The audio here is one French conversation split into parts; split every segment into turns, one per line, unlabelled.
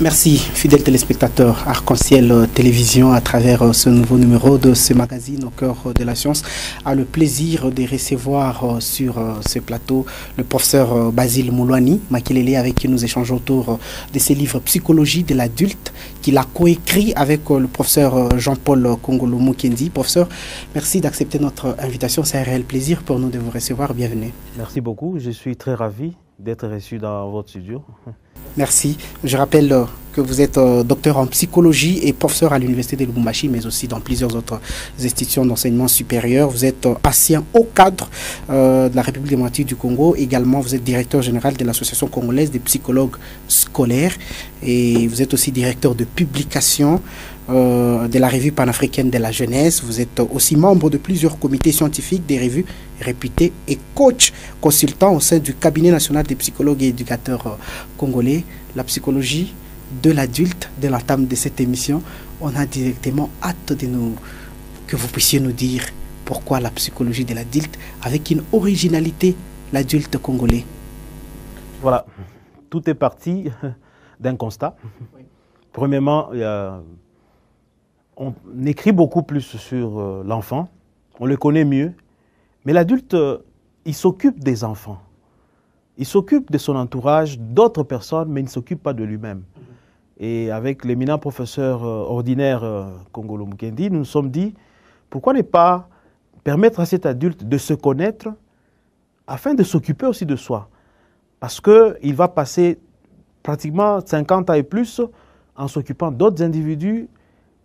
Merci, fidèles téléspectateurs Arc-en-Ciel Télévision, à travers ce nouveau numéro de ce magazine au cœur de la science, a le plaisir de recevoir sur ce plateau le professeur Basile Moulouani Makelele, avec qui nous échangeons autour de ses livres Psychologie de l'adulte, qu'il a coécrit avec le professeur Jean-Paul Kongolo Mukendi. Professeur, merci d'accepter notre invitation, c'est un réel plaisir pour nous de vous recevoir, bienvenue.
Merci beaucoup, je suis très ravi d'être reçu dans votre studio.
Merci. Je rappelle que vous êtes docteur en psychologie et professeur à l'université de Lubumbashi, mais aussi dans plusieurs autres institutions d'enseignement supérieur. Vous êtes ancien haut cadre de la République démocratique du Congo. Également, vous êtes directeur général de l'Association congolaise des psychologues scolaires. Et vous êtes aussi directeur de publication de la revue panafricaine de la jeunesse. Vous êtes aussi membre de plusieurs comités scientifiques, des revues réputées et coach consultant au sein du cabinet national des psychologues et éducateurs congolais. La psychologie de l'adulte, de l'entame de cette émission, on a directement hâte de que vous puissiez nous dire pourquoi la psychologie de l'adulte, avec une originalité, l'adulte congolais.
Voilà, tout est parti d'un constat. Oui. Premièrement, on écrit beaucoup plus sur l'enfant, on le connaît mieux, mais l'adulte, il s'occupe des enfants. Il s'occupe de son entourage, d'autres personnes, mais il ne s'occupe pas de lui-même. Et avec l'éminent professeur ordinaire Kongolo Mukendi, nous nous sommes dit, pourquoi ne pas permettre à cet adulte de se connaître afin de s'occuper aussi de soi? Parce qu'il va passer pratiquement 50 ans et plus en s'occupant d'autres individus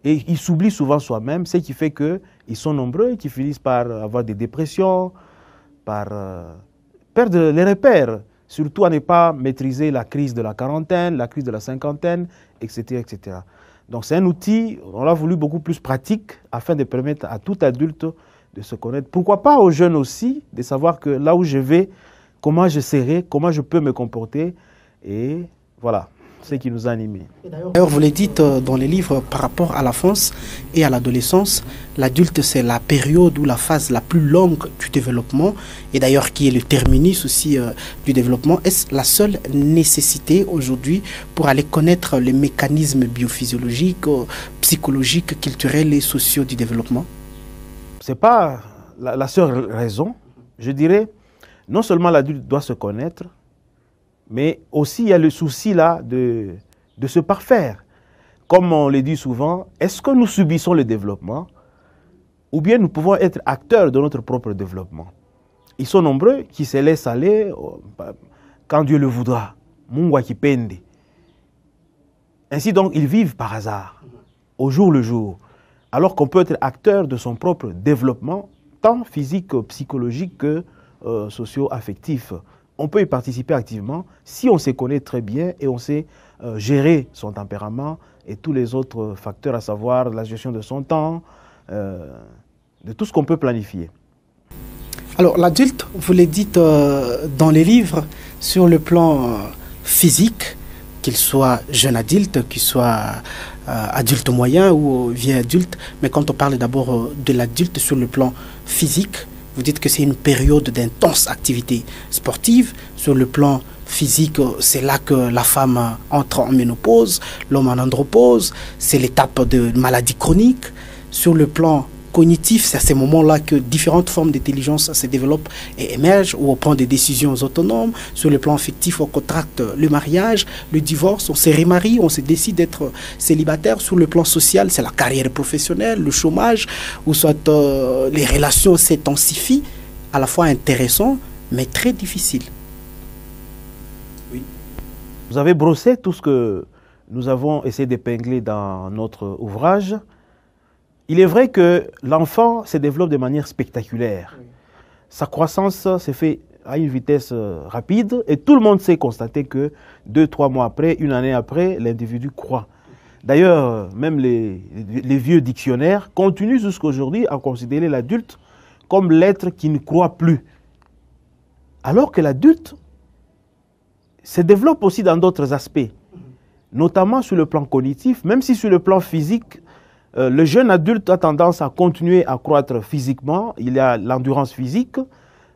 et il s'oublie souvent soi-même, ce qui fait qu'ils sont nombreux et qui finissent par avoir des dépressions, par perdre les repères, surtout à ne pas maîtriser la crise de la quarantaine, la crise de la cinquantaine, etc. etc. Donc c'est un outil, on l'a voulu beaucoup plus pratique afin de permettre à tout adulte de se connaître. Pourquoi pas aux jeunes aussi, de savoir que là où je vais, comment je serai, comment je peux me comporter, et voilà, ce qui nous a animés.
D'ailleurs, vous le dites dans les livres, par rapport à l'enfance et à l'adolescence, l'adulte, c'est la période ou la phase la plus longue du développement, et d'ailleurs qui est le terminus aussi du développement. Est-ce la seule nécessité aujourd'hui pour aller connaître les mécanismes biophysiologiques, psychologiques, culturels et sociaux du développement? Ce
n'est pas la seule raison. Je dirais, non seulement l'adulte doit se connaître, mais aussi il y a le souci là de se parfaire. Comme on le dit souvent, est-ce que nous subissons le développement ou bien nous pouvons être acteurs de notre propre développement? Ils sont nombreux qui se laissent aller quand Dieu le voudra. Mungwa kipende. Ainsi donc, ils vivent par hasard, au jour le jour, alors qu'on peut être acteur de son propre développement, tant physique, psychologique que socio-affectif. On peut y participer activement si on se connaît très bien et on sait gérer son tempérament et tous les autres facteurs, à savoir la gestion de son temps, de tout ce qu'on peut planifier.
Alors l'adulte, vous le dites dans les livres, sur le plan physique, qu'il soit jeune adulte, qu'il soit adulte moyen ou vieux adulte, mais quand on parle d'abord de l'adulte sur le plan physique, vous dites que c'est une période d'intense activité sportive. Sur le plan physique, c'est là que la femme entre en ménopause, l'homme en andropause, c'est l'étape de maladie chronique. Sur le plan cognitif, c'est à ces moments-là que différentes formes d'intelligence se développent et émergent, où on prend des décisions autonomes. Sur le plan affectif, on contracte le mariage, le divorce, on se remarie, on se décide d'être célibataire. Sur le plan social, c'est la carrière professionnelle, le chômage, ou soit les relations s'intensifient, à la fois intéressant, mais très difficile.
Oui. Vous avez brossé tout ce que nous avons essayé d'épingler dans notre ouvrage. Il est vrai que l'enfant se développe de manière spectaculaire. Oui. Sa croissance se fait à une vitesse rapide et tout le monde sait constater que 2-3 mois après, une année après, l'individu croît. D'ailleurs, même les vieux dictionnaires continuent jusqu'à aujourd'hui à considérer l'adulte comme l'être qui ne croît plus. Alors que l'adulte se développe aussi dans d'autres aspects, notamment sur le plan cognitif, même si sur le plan physique, le jeune adulte a tendance à continuer à croître physiquement. Il y a l'endurance physique,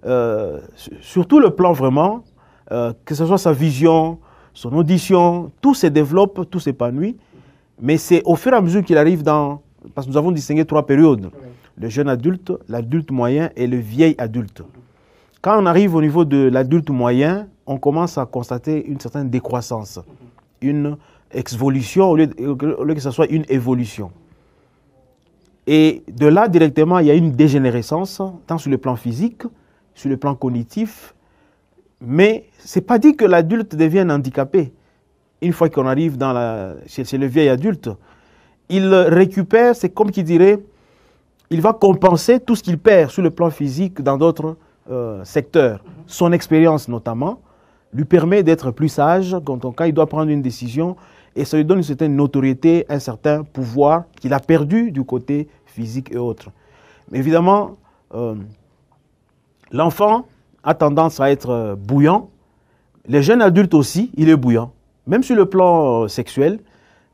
sur tout le plan vraiment, que ce soit sa vision, son audition, tout se développe, tout s'épanouit. Mais c'est au fur et à mesure qu'il arrive dans... Parce que nous avons distingué 3 périodes. Le jeune adulte, l'adulte moyen et le vieil adulte. Quand on arrive au niveau de l'adulte moyen, on commence à constater une certaine décroissance, une exvolution au lieu que ce soit une évolution. Et de là, directement, il y a une dégénérescence, tant sur le plan physique, sur le plan cognitif, mais ce n'est pas dit que l'adulte devienne handicapé. Une fois qu'on arrive chez le vieil adulte, il récupère, c'est comme qui dirait, il va compenser tout ce qu'il perd sur le plan physique dans d'autres secteurs. Son expérience notamment lui permet d'être plus sage quand il doit prendre une décision et ça lui donne une certaine notoriété, un certain pouvoir qu'il a perdu du côté physique et autres. Mais évidemment, l'enfant a tendance à être bouillant. Le jeune adulte aussi, il est bouillant. Même sur le plan sexuel,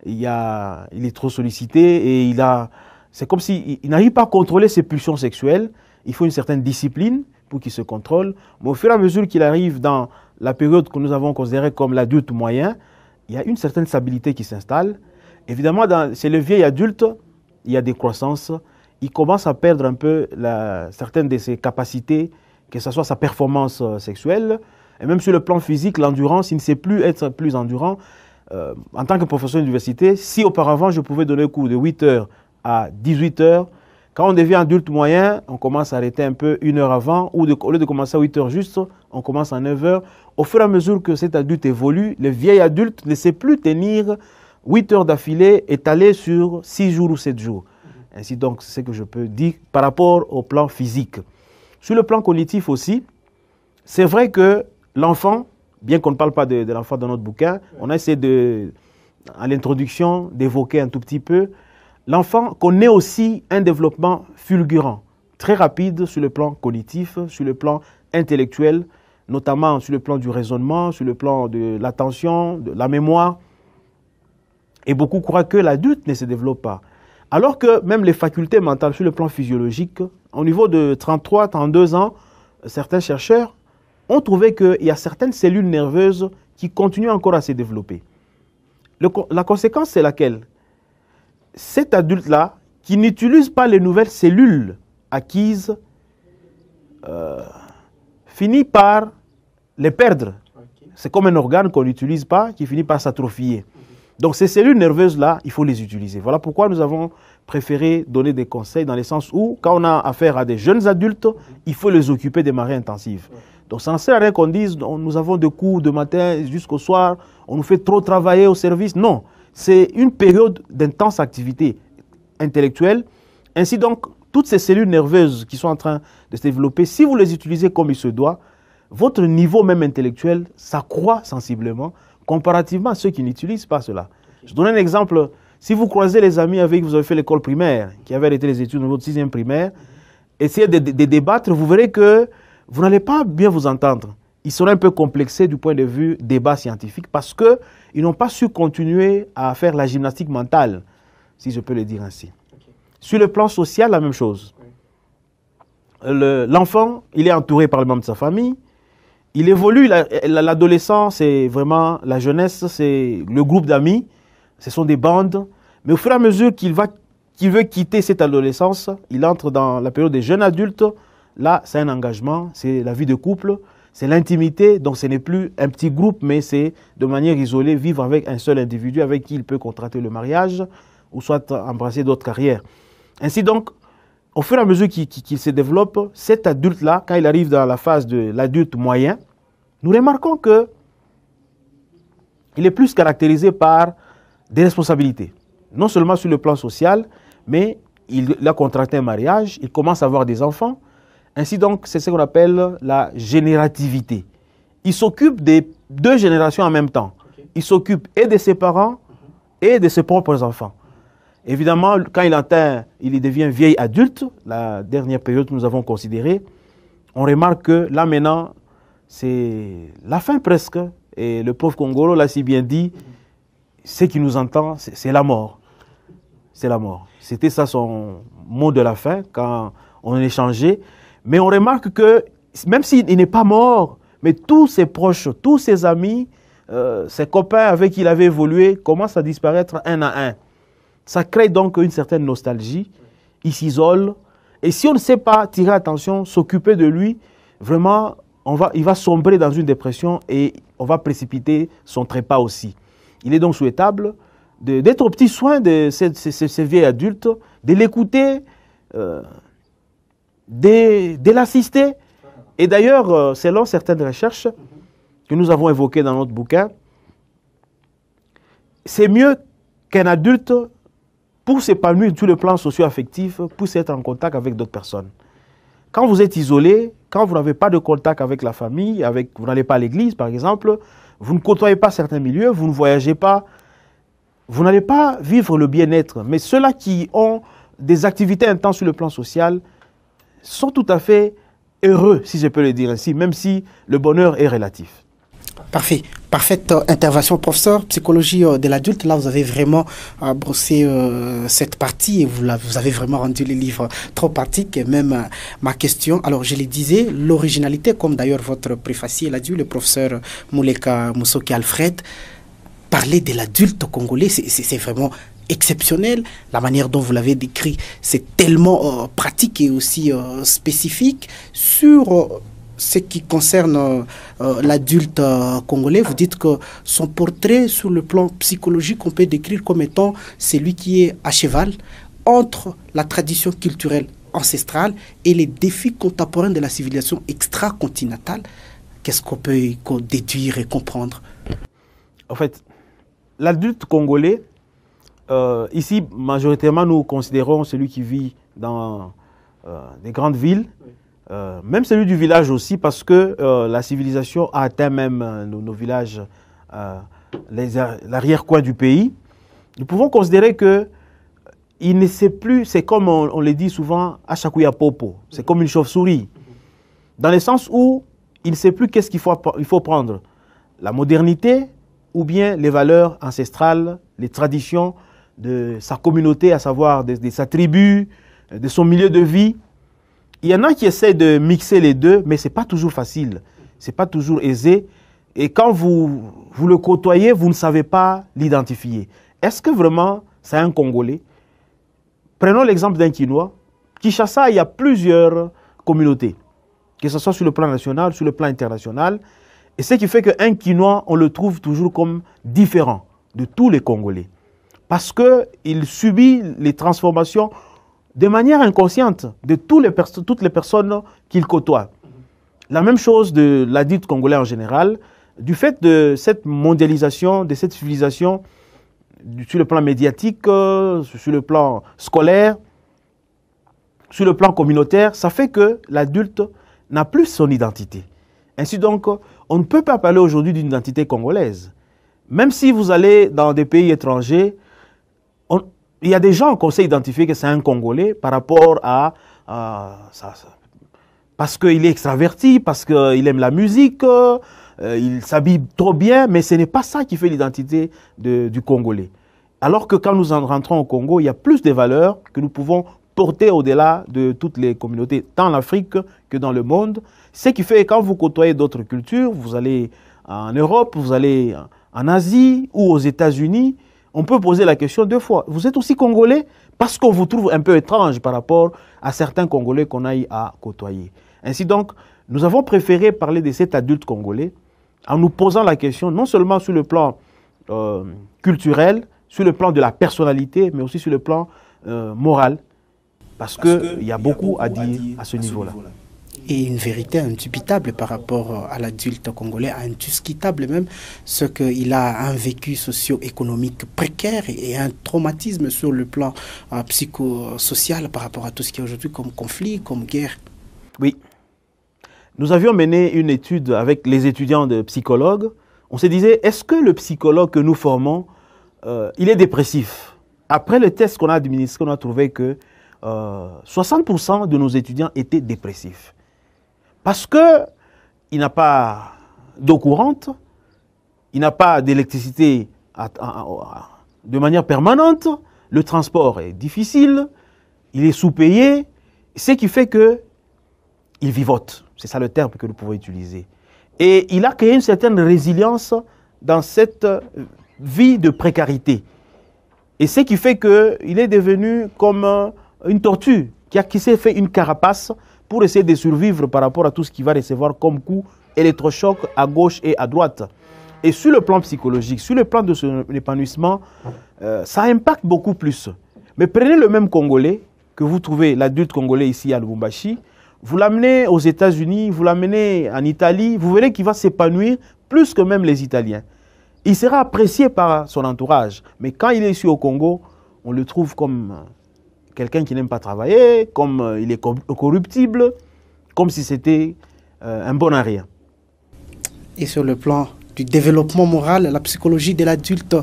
il est trop sollicité et c'est comme s'il n'arrive pas à contrôler ses pulsions sexuelles. Il faut une certaine discipline pour qu'il se contrôle. Mais au fur et à mesure qu'il arrive dans la période que nous avons considérée comme l'adulte moyen, il y a une certaine stabilité qui s'installe. Évidemment, chez le vieil adulte, il y a des croissances. Il commence à perdre un peu certaines de ses capacités, que ce soit sa performance sexuelle, et même sur le plan physique, l'endurance, il ne sait plus être plus endurant. En tant que professeur d'université, si auparavant je pouvais donner cours de 8 heures à 18 heures, quand on devient adulte moyen, on commence à arrêter un peu 1 heure avant, ou au lieu de commencer à 8 heures juste, on commence à 9 heures. Au fur et à mesure que cet adulte évolue, le vieil adulte ne sait plus tenir 8 heures d'affilée étalées sur 6 jours ou 7 jours. Ainsi donc, c'est ce que je peux dire par rapport au plan physique. Sur le plan cognitif aussi, c'est vrai que l'enfant, bien qu'on ne parle pas de l'enfant dans notre bouquin, on a essayé à l'introduction d'évoquer un tout petit peu. L'enfant connaît aussi un développement fulgurant, très rapide sur le plan cognitif, sur le plan intellectuel, notamment sur le plan du raisonnement, sur le plan de l'attention, de la mémoire. Et beaucoup croient que l'adulte ne se développe pas. Alors que même les facultés mentales sur le plan physiologique, au niveau de 33, 32 ans, certains chercheurs ont trouvé qu'il y a certaines cellules nerveuses qui continuent encore à se développer. La conséquence, c'est laquelle? Cet adulte-là, qui n'utilise pas les nouvelles cellules acquises, finit par les perdre. Okay. C'est comme un organe qu'on n'utilise pas, qui finit par s'atrophier. Donc ces cellules nerveuses-là, il faut les utiliser. Voilà pourquoi nous avons préféré donner des conseils dans le sens où, quand on a affaire à des jeunes adultes, il faut les occuper de manière intensive. Donc ça ne sert à rien qu'on dise, nous avons des cours de matin jusqu'au soir, on nous fait trop travailler au service. Non, c'est une période d'intense activité intellectuelle. Ainsi donc, toutes ces cellules nerveuses qui sont en train de se développer, si vous les utilisez comme il se doit, votre niveau même intellectuel s'accroît sensiblement comparativement à ceux qui n'utilisent pas cela. Je donne un exemple. Si vous croisez les amis avec qui vous avez fait l'école primaire, qui avaient arrêté les études au niveau de 6e primaire, essayez de débattre, vous verrez que vous n'allez pas bien vous entendre. Ils seront un peu complexés du point de vue débat scientifique parce qu'ils n'ont pas su continuer à faire la gymnastique mentale, si je peux le dire ainsi. Okay. Sur le plan social, la même chose. L'enfant, il est entouré par les membres de sa famille. Il évolue, l'adolescent, c'est vraiment la jeunesse, c'est le groupe d'amis, ce sont des bandes. Mais au fur et à mesure qu'il veut quitter cette adolescence, il entre dans la période des jeunes adultes. Là, c'est un engagement, c'est la vie de couple, c'est l'intimité. Donc ce n'est plus un petit groupe, mais c'est de manière isolée, vivre avec un seul individu avec qui il peut contracter le mariage ou soit embrasser d'autres carrières. Ainsi donc, au fur et à mesure qu'il se développe, cet adulte-là, quand il arrive dans la phase de l'adulte moyen, nous remarquons qu'il est plus caractérisé par des responsabilités. Non seulement sur le plan social, mais il a contracté un mariage, il commence à avoir des enfants. Ainsi donc, c'est ce qu'on appelle la générativité. Il s'occupe des 2 générations en même temps. Okay. Il s'occupe et de ses parents et de ses propres enfants. Évidemment, quand il devient vieil adulte, la dernière période que nous avons considérée, on remarque que là maintenant, c'est la fin presque. Et le prof Congolo l'a si bien dit, ce qui nous entend, c'est la mort. C'est la mort. C'était ça son mot de la fin quand on échangeait. Mais on remarque que même s'il n'est pas mort, mais tous ses proches, tous ses amis ses copains avec qui il avait évolué commencent à disparaître un à un. Ça crée donc une certaine nostalgie. Il s'isole. Et si on ne sait pas tirer attention, s'occuper de lui, vraiment, il va sombrer dans une dépression et on va précipiter son trépas aussi. Il est donc souhaitable d'être au petit soin de ces vieils adultes, de l'écouter, de l'assister. Et d'ailleurs, selon certaines recherches que nous avons évoquées dans notre bouquin, c'est mieux qu'un adulte, pour s'épanouir sur le plan socio-affectif, puisse être en contact avec d'autres personnes. Quand vous êtes isolé, quand vous n'avez pas de contact avec la famille, vous n'allez pas à l'église par exemple, vous ne côtoyez pas certains milieux, vous ne voyagez pas, vous n'allez pas vivre le bien-être. Mais ceux-là qui ont des activités intenses sur le plan social sont tout à fait heureux, si je peux le dire ainsi, même si le bonheur est relatif.
Parfait. Parfaite intervention, professeur. Psychologie de l'adulte, là, vous avez vraiment brossé cette partie et vous avez vraiment rendu le livre trop pratique. Et même ma question, alors je le disais, l'originalité, comme d'ailleurs votre préfacier l'a dit, le professeur Mouleka Moussoki Alfred, parler de l'adulte congolais, c'est vraiment exceptionnel. La manière dont vous l'avez décrit, c'est tellement pratique et aussi spécifique sur ce qui concerne l'adulte congolais. Vous dites que son portrait sur le plan psychologique, on peut décrire comme étant celui qui est à cheval entre la tradition culturelle ancestrale et les défis contemporains de la civilisation extra-continentale. Qu'est-ce qu'on peut déduire et comprendre?
En fait, l'adulte congolais, ici, majoritairement, nous considérons celui qui vit dans des grandes villes, même celui du village aussi, parce que la civilisation a atteint même nos villages, l'arrière-coin du pays. Nous pouvons considérer que il ne sait plus, c'est comme on le dit souvent, Achakuya Popo, c'est comme une chauve-souris, dans le sens où il ne sait plus qu'est-ce qu'il faut prendre, la modernité ou bien les valeurs ancestrales, les traditions de sa communauté, à savoir de sa tribu, de son milieu de vie. Il y en a qui essaient de mixer les deux, mais ce n'est pas toujours facile, ce n'est pas toujours aisé. Et quand vous le côtoyez, vous ne savez pas l'identifier. Est-ce que vraiment c'est un Congolais? Prenons l'exemple d'un Kinois. Kinshasa, il y a plusieurs communautés, que ce soit sur le plan national, sur le plan international. Et ce qui fait qu'un Kinois, on le trouve toujours comme différent de tous les Congolais. Parce qu'il subit les transformations de manière inconsciente de toutes les personnes qu'il côtoie. La même chose de l'adulte congolais en général, du fait de cette mondialisation, de cette civilisation, sur le plan médiatique, sur le plan scolaire, sur le plan communautaire, ça fait que l'adulte n'a plus son identité. Ainsi donc, on ne peut pas parler aujourd'hui d'une identité congolaise. Même si vous allez dans des pays étrangers, il y a des gens qu'on sait identifier que c'est un Congolais par rapport à parce qu'il est extraverti, parce qu'il aime la musique, il s'habille trop bien, mais ce n'est pas ça qui fait l'identité du Congolais. Alors que quand nous en rentrons au Congo, il y a plus de valeurs que nous pouvons porter au-delà de toutes les communautés, tant en Afrique que dans le monde. Ce qui fait que quand vous côtoyez d'autres cultures, vous allez en Europe, vous allez en Asie ou aux États-Unis, on peut poser la question deux fois. Vous êtes aussi Congolais? Parce qu'on vous trouve un peu étrange par rapport à certains Congolais qu'on a eu à côtoyer. Ainsi donc, nous avons préféré parler de cet adulte congolais en nous posant la question, non seulement sur le plan culturel, sur le plan de la personnalité, mais aussi sur le plan moral. Parce qu'il y a beaucoup à dire à ce niveau-là.
Et une vérité indubitable par rapport à l'adulte congolais, indiscutable même, ce qu'il a un vécu socio-économique précaire et un traumatisme sur le plan psychosocial par rapport à tout ce qui est aujourd'hui comme conflit, comme guerre.
Oui. Nous avions mené une étude avec les étudiants de psychologues. On se disait, est-ce que le psychologue que nous formons, il est dépressif? Après le test qu'on a administré, on a trouvé que 60% de nos étudiants étaient dépressifs. Parce qu'il n'a pas d'eau courante, il n'a pas d'électricité de manière permanente, le transport est difficile, il est sous-payé, ce qui fait qu'il vivote. C'est ça le terme que nous pouvons utiliser. Et il a créé une certaine résilience dans cette vie de précarité. Et ce qui fait qu'il est devenu comme une tortue qui s'est fait une carapace pour essayer de survivre par rapport à tout ce qu'il va recevoir comme coup électrochoc à gauche et à droite. Et sur le plan psychologique, sur le plan de son épanouissement, ça impacte beaucoup plus. Mais prenez le même Congolais que vous trouvez, l'adulte Congolais ici à Lubumbashi, vous l'amenez aux États-Unis, vous l'amenez en Italie, vous verrez qu'il va s'épanouir plus que même les Italiens. Il sera apprécié par son entourage. Mais quand il est ici au Congo, on le trouve comme quelqu'un qui n'aime pas travailler, comme il est corruptible, comme si c'était un bon à rien.
Et sur le plan du développement moral, la psychologie de l'adulte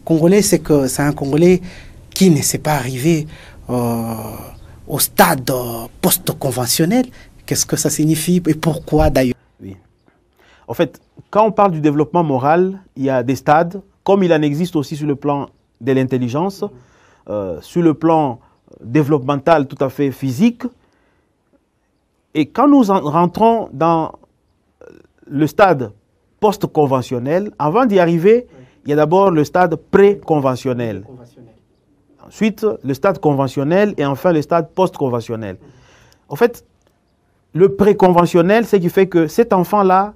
congolais, c'est que c'est un Congolais qui ne s'est pas arrivé au stade post-conventionnel. Qu'est-ce que ça signifie et pourquoi d'ailleurs?
Oui. En fait, quand on parle du développement moral, il y a des stades, comme il en existe aussi sur le plan de l'intelligence, sur le plan développemental tout à fait physique. Et quand nous rentrons dans le stade post-conventionnel, avant d'y arriver, il y a d'abord le stade pré-conventionnel. Ensuite, le stade conventionnel et enfin le stade post-conventionnel. En fait, le pré-conventionnel, c'est ce qui fait que cet enfant-là,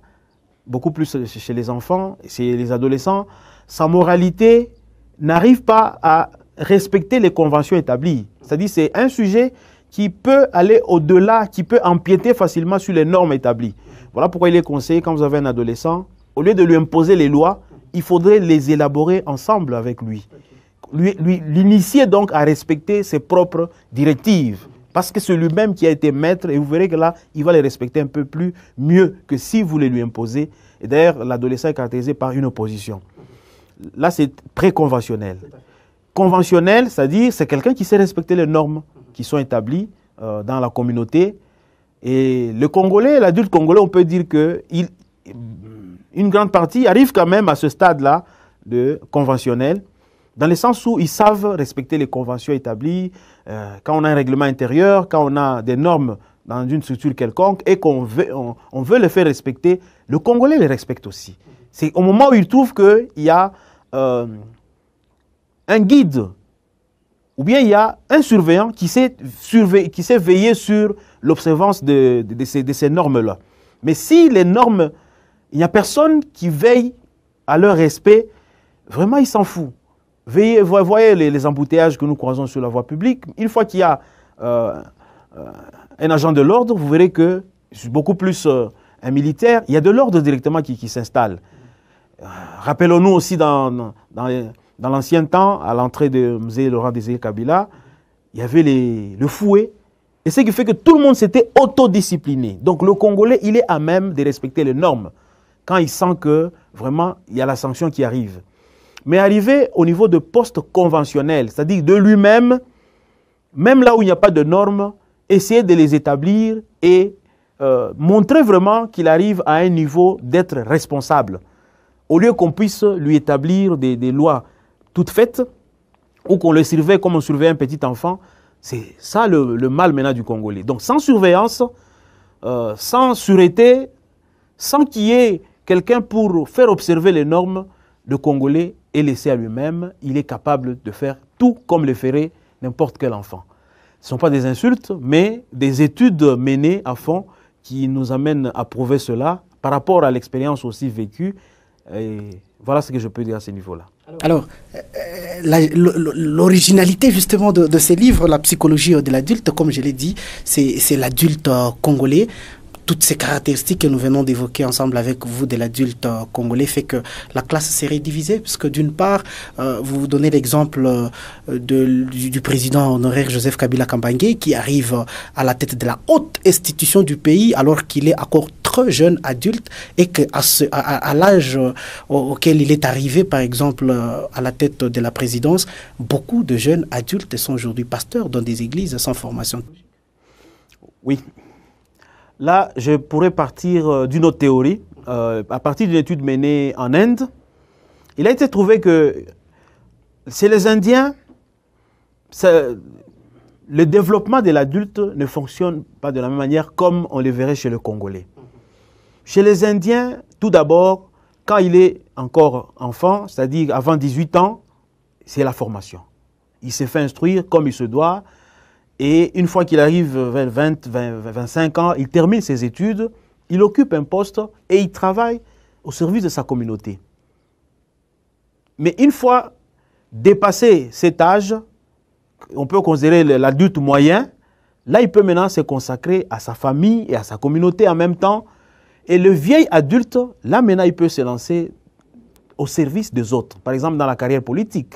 beaucoup plus chez les enfants, chez les adolescents, sa moralité n'arrive pas à respecter les conventions établies. C'est-à-dire c'est un sujet qui peut aller au-delà, qui peut empiéter facilement sur les normes établies. Voilà pourquoi il est conseillé, quand vous avez un adolescent, au lieu de lui imposer les lois, il faudrait les élaborer ensemble avec lui. L'initier donc à respecter ses propres directives. Parce que c'est lui-même qui a été maître et vous verrez que là, il va les respecter un peu plus mieux que si vous les lui imposez. Et d'ailleurs, l'adolescent est caractérisé par une opposition. Là, c'est pré-conventionnel. Conventionnel, c'est-à-dire c'est quelqu'un qui sait respecter les normes qui sont établies dans la communauté. Et le Congolais, l'adulte congolais, on peut dire que une grande partie arrive quand même à ce stade-là de conventionnel, dans le sens où ils savent respecter les conventions établies, quand on a un règlement intérieur, quand on a des normes dans une structure quelconque et qu'on veut les faire respecter, le Congolais les respecte aussi. C'est au moment où il trouve qu'il y a un guide, ou bien il y a un surveillant qui sait veiller sur l'observance de ces normes-là. Mais si les normes, il n'y a personne qui veille à leur respect, vraiment il s'en fout. Voyez les embouteillages que nous croisons sur la voie publique. Une fois qu'il y a un agent de l'ordre, vous verrez que, beaucoup plus un militaire, il y a de l'ordre directement qui s'installe. Rappelons-nous aussi dans l'ancien temps, à l'entrée de Mzee Laurent-Désiré Kabila, il y avait le fouet. Et ce qui fait que tout le monde s'était autodiscipliné. Donc le Congolais, il est à même de respecter les normes quand il sent que vraiment il y a la sanction qui arrive. Mais arrivé au niveau de post-conventionnel, c'est-à-dire de lui-même, même là où il n'y a pas de normes, essayer de les établir et montrer vraiment qu'il arrive à un niveau d'être responsable. Au lieu qu'on puisse lui établir des lois toutes faites, ou qu'on le surveille comme on surveille un petit enfant, c'est ça le mal maintenant du Congolais. Donc sans surveillance, sans sûreté, sans qu'il y ait quelqu'un pour faire observer les normes, le Congolais est laissé à lui-même, il est capable de faire tout comme le ferait n'importe quel enfant. Ce ne sont pas des insultes, mais des études menées à fond qui nous amènent à prouver cela par rapport à l'expérience aussi vécue. Et voilà ce que je peux dire à ce niveau-là.
Alors, l'originalité justement de ces livres, la psychologie de l'adulte, comme je l'ai dit, c'est l'adulte congolais. Toutes ces caractéristiques que nous venons d'évoquer ensemble avec vous de l'adulte congolais fait que la classe serait divisée, puisque d'une part, vous donnez l'exemple du président honoraire Joseph Kabila Kabange qui arrive à la tête de la haute institution du pays alors qu'il est encore très jeune adulte et qu'à l'âge auquel il est arrivé, par exemple, à la tête de la présidence, beaucoup de jeunes adultes sont aujourd'hui pasteurs dans des églises sans formation.
Oui. Là, je pourrais partir d'une autre théorie. À partir d'une étude menée en Inde, il a été trouvé que chez les Indiens, le développement de l'adulte ne fonctionne pas de la même manière comme on le verrait chez le Congolais. Chez les Indiens, tout d'abord, quand il est encore enfant, c'est-à-dire avant 18 ans, c'est la formation. Il s'est fait instruire comme il se doit. Et une fois qu'il arrive vers 25 ans, il termine ses études, il occupe un poste et il travaille au service de sa communauté. Mais une fois dépassé cet âge, on peut considérer l'adulte moyen, là il peut maintenant se consacrer à sa famille et à sa communauté en même temps. Et le vieil adulte, là maintenant il peut se lancer au service des autres, par exemple dans la carrière politique.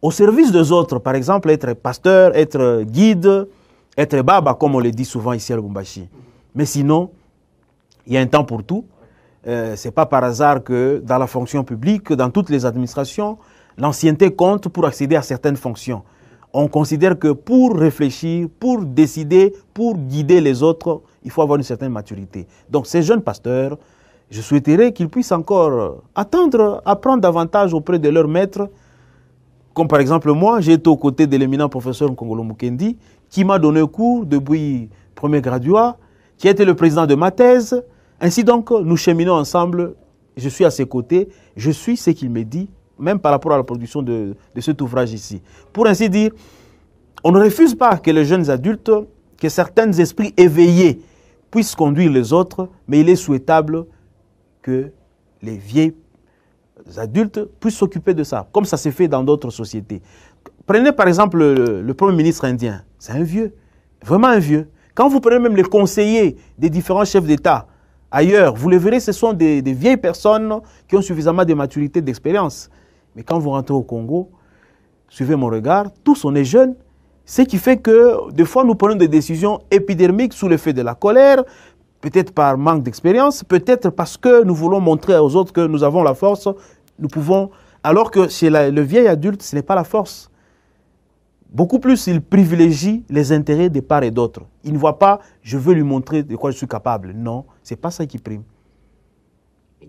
Au service des autres, par exemple être pasteur, être guide, être baba comme on le dit souvent ici à Lubumbashi. Mais sinon, il y a un temps pour tout. Ce n'est pas par hasard que dans la fonction publique, dans toutes les administrations, l'ancienneté compte pour accéder à certaines fonctions. On considère que pour réfléchir, pour décider, pour guider les autres, il faut avoir une certaine maturité. Donc ces jeunes pasteurs, je souhaiterais qu'ils puissent encore apprendre davantage auprès de leurs maîtres. Comme par exemple moi, j'ai été aux côtés de l'éminent professeur Nkongolo Mukendi, qui m'a donné cours depuis premier graduat, qui a été le président de ma thèse. Ainsi donc, nous cheminons ensemble, je suis à ses côtés, je suis ce qu'il me dit, même par rapport à la production de cet ouvrage ici. Pour ainsi dire, on ne refuse pas que les jeunes adultes, que certains esprits éveillés puissent conduire les autres, mais il est souhaitable que les vieilles adultes puissent s'occuper de ça, comme ça s'est fait dans d'autres sociétés. Prenez par exemple le Premier ministre indien, c'est un vieux, vraiment un vieux. Quand vous prenez même les conseillers des différents chefs d'État ailleurs, vous le verrez, ce sont des vieilles personnes qui ont suffisamment de maturité, d'expérience. Mais quand vous rentrez au Congo, suivez mon regard, tous on est jeunes, ce qui fait que des fois nous prenons des décisions épidermiques sous l'effet de la colère, peut-être par manque d'expérience, peut-être parce que nous voulons montrer aux autres que nous avons la force, nous pouvons, alors que chez le vieil adulte, ce n'est pas la force. Beaucoup plus, il privilégie les intérêts de part et d'autre. Il ne voit pas, je veux lui montrer de quoi je suis capable. Non, ce n'est pas ça qui prime.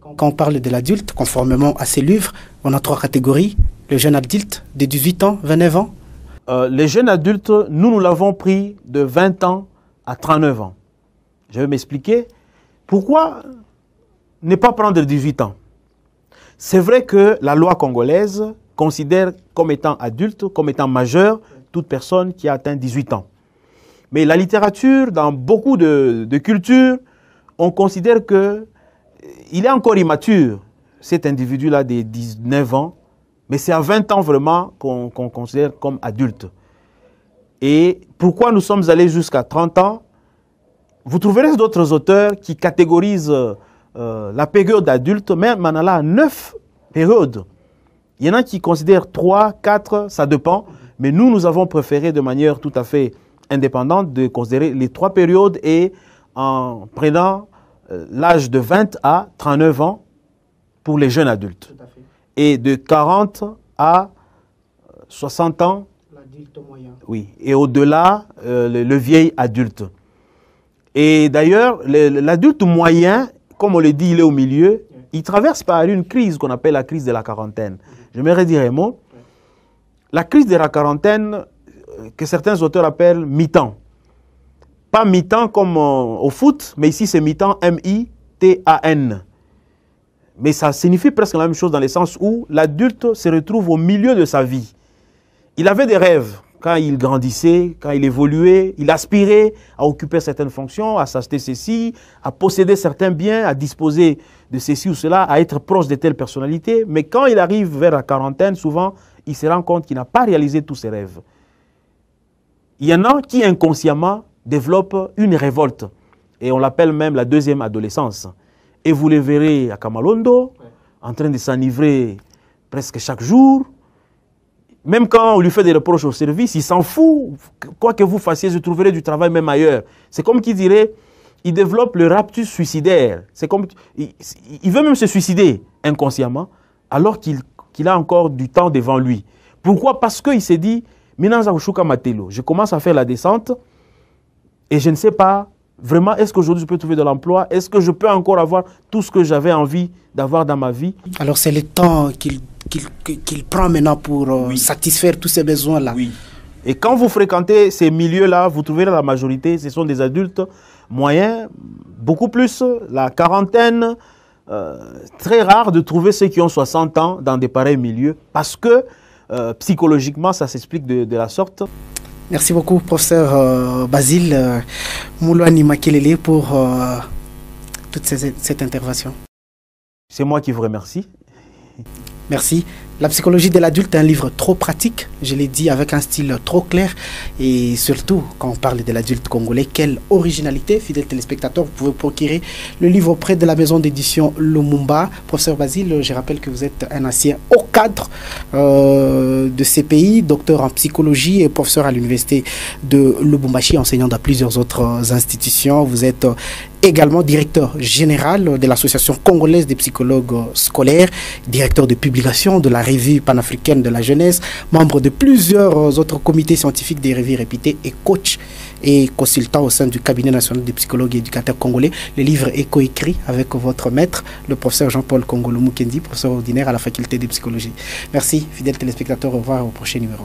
Quand on parle de l'adulte, conformément à ces livres, on a 3 catégories. Le jeune adulte de 18 ans, 29 ans.
Les jeunes adultes, nous l'avons pris de 20 ans à 39 ans. Je vais m'expliquer. Pourquoi ne pas prendre 18 ans? C'est vrai que la loi congolaise considère comme étant adulte, comme étant majeur, toute personne qui a atteint 18 ans. Mais la littérature, dans beaucoup de cultures, on considère qu'il est encore immature, cet individu-là de 19 ans, mais c'est à 20 ans vraiment qu'on considère comme adulte. Et pourquoi nous sommes allés jusqu'à 30 ans? Vous trouverez d'autres auteurs qui catégorisent la période adulte, mais on a 9 périodes. Il y en a qui considèrent 3, 4, ça dépend. Mais nous avons préféré de manière tout à fait indépendante de considérer les 3 périodes et en prenant l'âge de 20 à 39 ans pour les jeunes adultes. Et de 40 à 60 ans, l'adulte moyen. Oui, et au-delà, le vieil adulte. Et d'ailleurs, l'adulte moyen, comme on le dit, il est au milieu, il traverse par une crise qu'on appelle la crise de la quarantaine. J'aimerais dire un mot. La crise de la quarantaine, que certains auteurs appellent mi-temps. Pas mi-temps comme au foot, mais ici c'est mi-temps, M-I-T-A-N. Mais ça signifie presque la même chose dans le sens où l'adulte se retrouve au milieu de sa vie. Il avait des rêves. Quand il grandissait, quand il évoluait, il aspirait à occuper certaines fonctions, à s'acheter ceci, à posséder certains biens, à disposer de ceci ou cela, à être proche de telle personnalité. Mais quand il arrive vers la quarantaine, souvent, il se rend compte qu'il n'a pas réalisé tous ses rêves. Il y en a qui inconsciemment développent une révolte. Et on l'appelle même la deuxième adolescence. Et vous les verrez à Kamalondo, en train de s'enivrer presque chaque jour. Même quand on lui fait des reproches au service, il s'en fout. Quoi que vous fassiez, je trouverai du travail même ailleurs. C'est comme qui dirait, il développe le raptus suicidaire. C'est comme, il veut même se suicider inconsciemment, alors qu'il a encore du temps devant lui. Pourquoi? Parce qu'il s'est dit, je commence à faire la descente et je ne sais pas vraiment, est-ce qu'aujourd'hui je peux trouver de l'emploi? Est-ce que je peux encore avoir tout ce que j'avais envie d'avoir dans ma vie?
Alors c'est le temps qu'il prend maintenant pour satisfaire tous ces besoins-là.
Oui. Et quand vous fréquentez ces milieux-là, vous trouverez la majorité, ce sont des adultes moyens, beaucoup plus, la quarantaine, très rare de trouver ceux qui ont 60 ans dans des pareils milieux parce que psychologiquement, ça s'explique de la sorte.
Merci beaucoup, professeur Basile Moulouani Makelele, pour toute cette intervention.
C'est moi qui vous remercie.
Merci. La psychologie de l'adulte est un livre trop pratique, je l'ai dit, avec un style trop clair. Et surtout, quand on parle de l'adulte congolais, quelle originalité, fidèles téléspectateurs. Vous pouvez procurer le livre auprès de la maison d'édition Lumumba. Professeur Basile, je rappelle que vous êtes un ancien haut cadre de ces pays, docteur en psychologie et professeur à l'université de Lubumbashi, enseignant dans plusieurs autres institutions. Vous êtes également directeur général de l'Association congolaise des psychologues scolaires, directeur de publication de la revue panafricaine de la jeunesse, membre de plusieurs autres comités scientifiques des revues réputées et coach et consultant au sein du cabinet national des psychologues et éducateurs congolais. Le livre est coécrit avec votre maître, le professeur Jean-Paul Kongolo Mukendi, professeur ordinaire à la faculté de psychologie. Merci, fidèles téléspectateurs, au revoir au prochain numéro.